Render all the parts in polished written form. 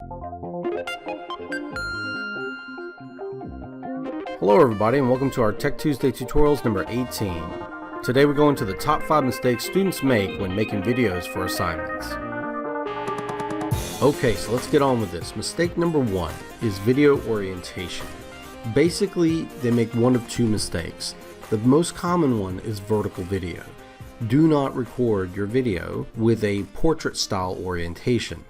Hello everybody and welcome to our Tech Tuesday tutorials number 18. Today we're going to the top 5 mistakes students make when making videos for assignments. Okay, so let's get on with this. Mistake number 1 is video orientation. Basically, they make one of two mistakes. The most common one is vertical video. Do not record your video with a portrait style orientation.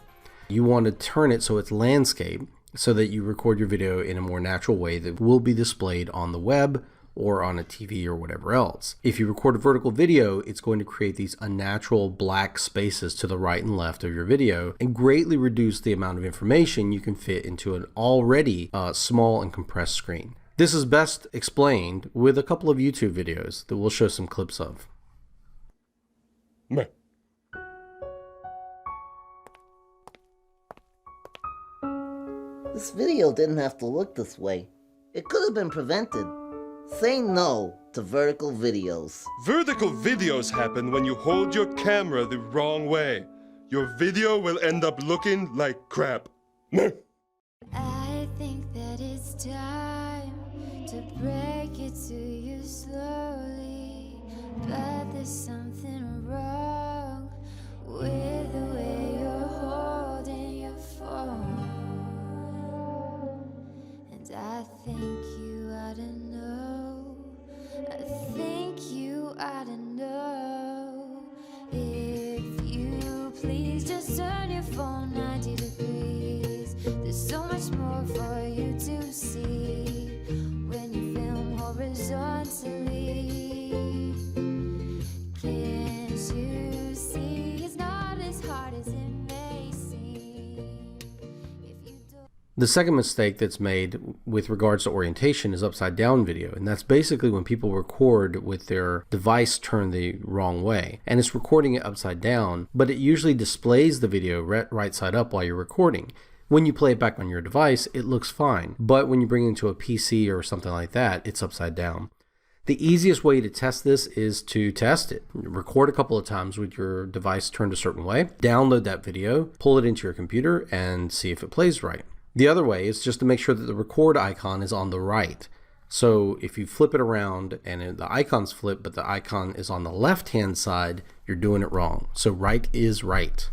You want to turn it so it's landscape, so that you record your video in a more natural way that will be displayed on the web or on a TV or whatever else. If you record a vertical video, it's going to create these unnatural black spaces to the right and left of your video and greatly reduce the amount of information you can fit into an already small and compressed screen. This is best explained with a couple of YouTube videos that we'll show some clips of. This video didn't have to look this way. It could have been prevented. Say no to vertical videos. Vertical videos happen when you hold your camera the wrong way. Your video will end up looking like crap. I think that it's time to break it to you slowly, but there's something wrong with the way you're holding your phone. I think you ought to know. I think you ought to know. If you please just turn your phone 90 degrees. There's so much more for you to see when you film horizontally. Can't you see it's not as hard as it may seem? If you don't. The second mistake that's made with regards to orientation is upside down video, and that's basically when people record with their device turned the wrong way, and it's recording it upside down, but it usually displays the video right side up while you're recording. When you play it back on your device, it looks fine, but when you bring it into a PC or something like that, it's upside down. The easiest way to test this is to test it. Record a couple of times with your device turned a certain way, download that video, pull it into your computer, and see if it plays right. The other way is just to make sure that the record icon is on the right. So if you flip it around and the icon's flipped, but the icon is on the left-hand side, you're doing it wrong. So right is right.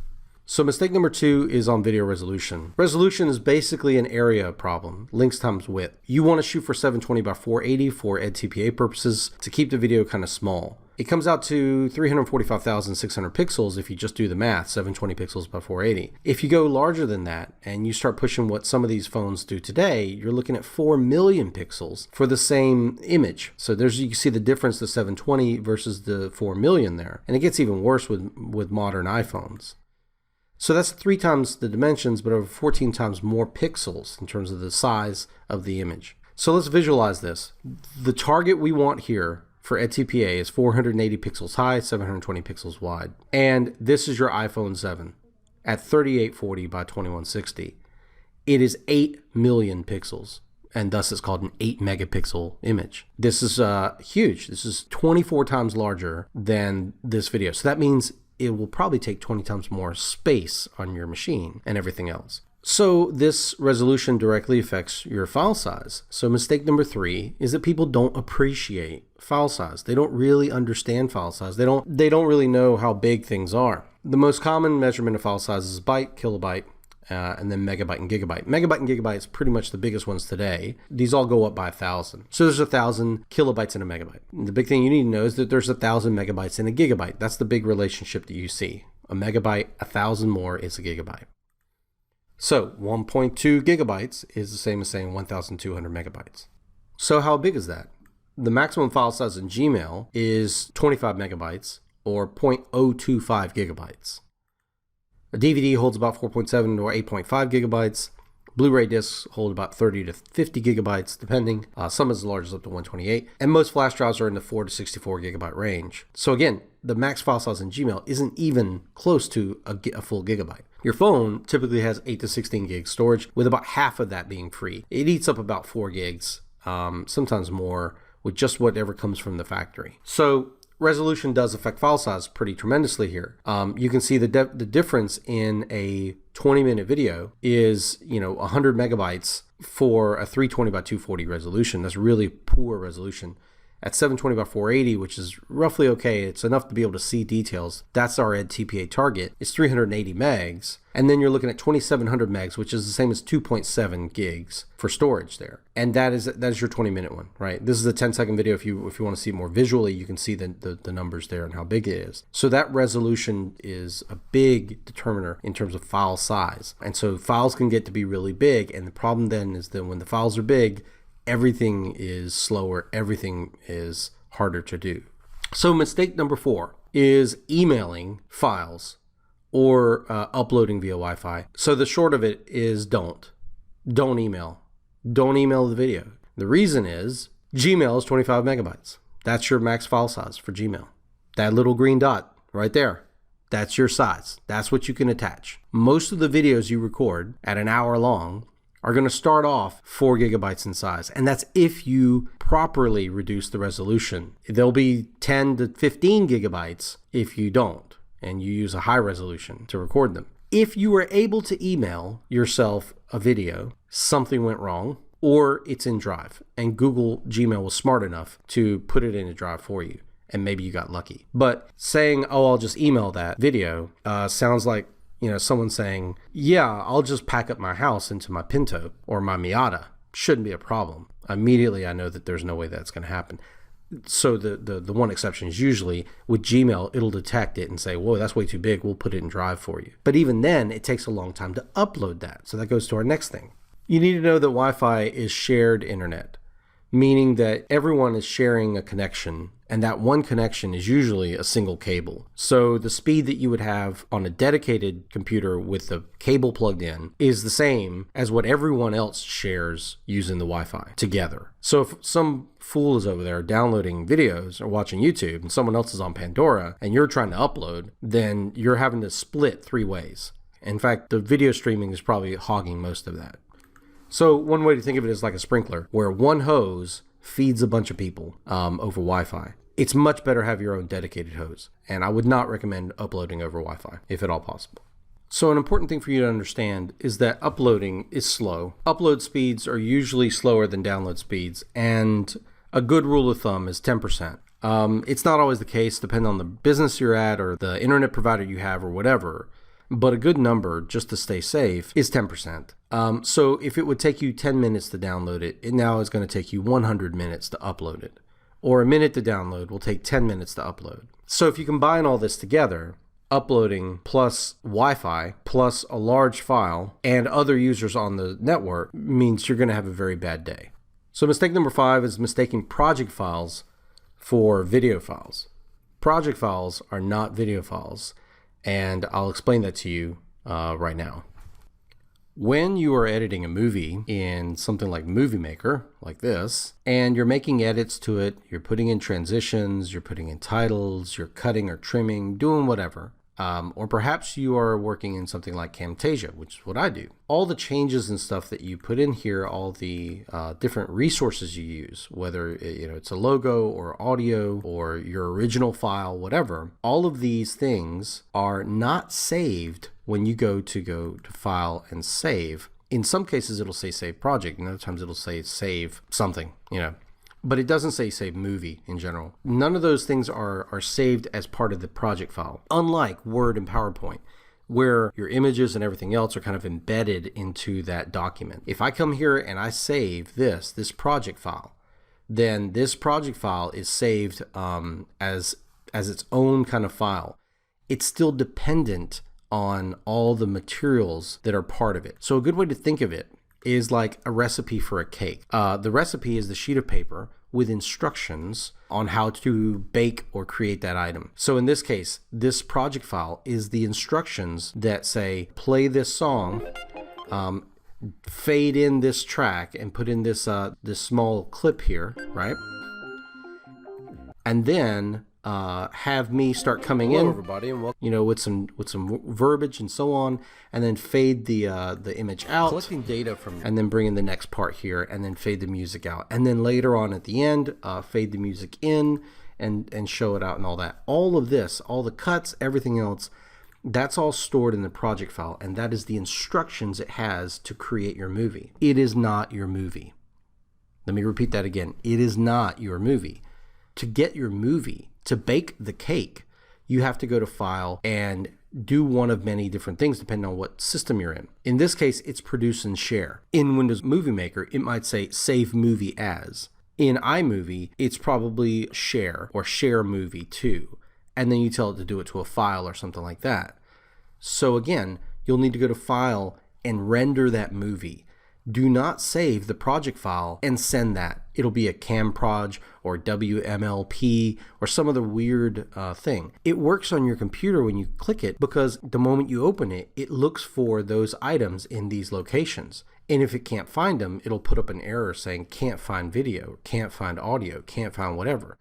So mistake number 2 is on video resolution. Resolution is basically an area problem, links times width. You want to shoot for 720 by 480 for EdTPA purposes to keep the video kind of small. It comes out to 345,600 pixels if you just do the math, 720 pixels by 480. If you go larger than that and you start pushing what some of these phones do today, you're looking at 4 million pixels for the same image. So you can see the difference, the 720 versus the 4 million there. And it gets even worse with modern iPhones. So that's 3 times the dimensions, but over 14 times more pixels in terms of the size of the image. So let's visualize this. The target we want here for EdTPA is 480 pixels high, 720 pixels wide. And this is your iPhone 7 at 3840 by 2160. It is 8 million pixels, and thus it's called an 8 megapixel image. This is huge. This is 24 times larger than this video. So that means it will probably take 20 times more space on your machine and everything else. So this resolution directly affects your file size. So mistake number 3 is that people don't appreciate file size. They don't really understand file size. They don't really know how big things are. The most common measurement of file size is byte, kilobyte, and then megabyte and gigabyte. Megabyte and gigabyte is pretty much the biggest ones today. These all go up by 1,000. So there's 1,000 kilobytes in a megabyte. And the big thing you need to know is that there's 1,000 megabytes in a gigabyte. That's the big relationship that you see. A megabyte, 1,000 more is a gigabyte. So 1.2 gigabytes is the same as saying 1,200 megabytes. So how big is that? The maximum file size in Gmail is 25 megabytes or 0.025 gigabytes. A DVD holds about 4.7 or 8.5 gigabytes. Blu-ray discs hold about 30 to 50 gigabytes, depending. Some as large as up to 128. And most flash drives are in the 4 to 64 gigabyte range. So again, the max file size in Gmail isn't even close to a full gigabyte. Your phone typically has 8 to 16 gigs storage, with about half of that being free. It eats up about 4 gigs, sometimes more, with just whatever comes from the factory. So resolution does affect file size pretty tremendously here. You can see the difference in a 20-minute video is, 100 megabytes for a 320 by 240 resolution. That's really poor resolution. At 720 by 480, which is roughly okay, it's enough to be able to see details. That's our EdTPA target. It's 380 megs. And then you're looking at 2700 megs, which is the same as 2.7 gigs for storage there. And that is your 20-minute one, right? This is a 10-second video. If you want to see it more visually, you can see the numbers there and how big it is. So that resolution is a big determiner in terms of file size. And so files can get to be really big. And the problem then is that when the files are big, everything is slower, everything is harder to do. So mistake number 4 is emailing files or uploading via Wi-Fi. So the short of it is don't email. Don't email the video. The reason is Gmail is 25 megabytes. That's your max file size for Gmail. That little green dot right there, that's your size. That's what you can attach. Most of the videos you record at an hour long are going to start off 4 gigabytes in size. And that's if you properly reduce the resolution. There'll be 10 to 15 gigabytes if you don't, and you use a high resolution to record them. If you were able to email yourself a video, something went wrong, or it's in Drive, and Google Gmail was smart enough to put it in a Drive for you, and maybe you got lucky. But saying, oh, I'll just email that video sounds like someone saying, yeah, I'll just pack up my house into my Pinto or my Miata. Shouldn't be a problem. Immediately, I know that there's no way that's going to happen. So the one exception is usually with Gmail, it'll detect it and say, whoa, that's way too big. We'll put it in Drive for you. But even then, it takes a long time to upload that. So that goes to our next thing. You need to know that Wi-Fi is shared internet, meaning that everyone is sharing a connection, and that one connection is usually a single cable. So the speed that you would have on a dedicated computer with the cable plugged in is the same as what everyone else shares using the Wi-Fi together. So if some fool is over there downloading videos or watching YouTube and someone else is on Pandora and you're trying to upload, then you're having to split 3 ways. In fact, the video streaming is probably hogging most of that. So one way to think of it is like a sprinkler, where one hose feeds a bunch of people over Wi-Fi. It's much better to have your own dedicated hose, and I would not recommend uploading over Wi-Fi, if at all possible. So an important thing for you to understand is that uploading is slow. Upload speeds are usually slower than download speeds, and a good rule of thumb is 10%. It's not always the case, depending on the business you're at or the internet provider you have or whatever. But a good number, just to stay safe, is 10%. So if it would take you 10 minutes to download it, it now is going to take you 100 minutes to upload it. Or a minute to download will take 10 minutes to upload. So if you combine all this together, uploading plus Wi-Fi plus a large file and other users on the network means you're going to have a very bad day. So mistake number 5 is mistaking project files for video files. Project files are not video files. And I'll explain that to you right now. When you are editing a movie in something like Movie Maker, like this, and you're making edits to it, you're putting in transitions, you're putting in titles, you're cutting or trimming, doing whatever, or perhaps you are working in something like Camtasia, which is what I do. All the changes and stuff that you put in here, all the different resources you use, whether it's a logo or audio or your original file, whatever, all of these things are not saved when you go to file and save. In some cases, it'll say save project, and other times it'll say save something, But it doesn't say save movie in general. None of those things are saved as part of the project file, unlike Word and PowerPoint, where your images and everything else are kind of embedded into that document. If I come here and I save this project file, then this project file is saved as its own kind of file. It's still dependent on all the materials that are part of it. So a good way to think of it is like a recipe for a cake. The recipe is the sheet of paper with instructions on how to bake or create that item. So in this case, this project file is the instructions that say, play this song, fade in this track, and put in this small clip here, right? And then have me start coming in, everybody, and with some verbiage and so on, and then fade the image out, collecting data from, and then bring in the next part here, and then fade the music out, and then later on at the end, fade the music in, and show it out and all that. All of this, all the cuts, everything else, that's all stored in the project file, and that is the instructions it has to create your movie. It is not your movie. Let me repeat that again. It is not your movie. To get your movie, to bake the cake, you have to go to File and do one of many different things depending on what system you're in. In this case, it's Produce and Share. In Windows Movie Maker, it might say Save Movie As. In iMovie, it's probably Share or Share Movie To. And then you tell it to do it to a file or something like that. So again, you'll need to go to File and render that movie. Do not save the project file and send that. It'll be a CamProj or WMLP or some other weird thing. It works on your computer when you click it because the moment you open it, it looks for those items in these locations. And if it can't find them, it'll put up an error saying can't find video, can't find audio, can't find whatever.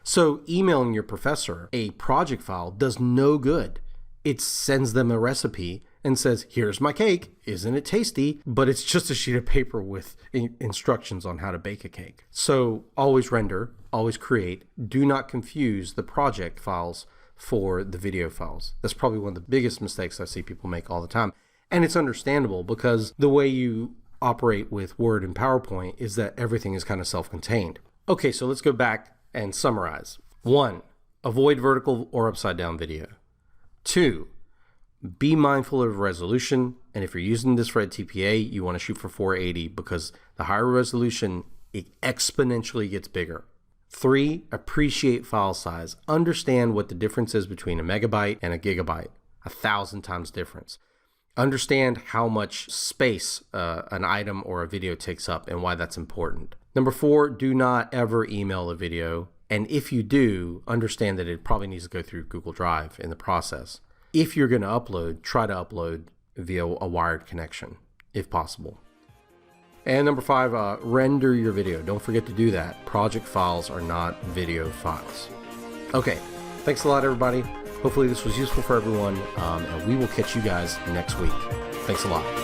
So emailing your professor a project file does no good. It sends them a recipe and says, here's my cake, isn't it tasty? But it's just a sheet of paper with instructions on how to bake a cake. So always render, always create. Do not confuse the project files for the video files. That's probably one of the biggest mistakes I see people make all the time. And it's understandable because the way you operate with Word and PowerPoint is that everything is kind of self-contained. Okay, so let's go back and summarize. 1, avoid vertical or upside down video. 2, be mindful of resolution, and if you're using this for EdTPA, you want to shoot for 480 because the higher resolution, it exponentially gets bigger. 3, appreciate file size. Understand what the difference is between a megabyte and a gigabyte, 1,000 times difference. Understand how much space an item or a video takes up and why that's important. Number 4, do not ever email a video, and if you do, understand that it probably needs to go through Google Drive in the process. If you're going to upload, try to upload via a wired connection, if possible. And number 5, render your video. Don't forget to do that. Project files are not video files. Okay, thanks a lot, everybody. Hopefully this was useful for everyone, and we will catch you guys next week. Thanks a lot.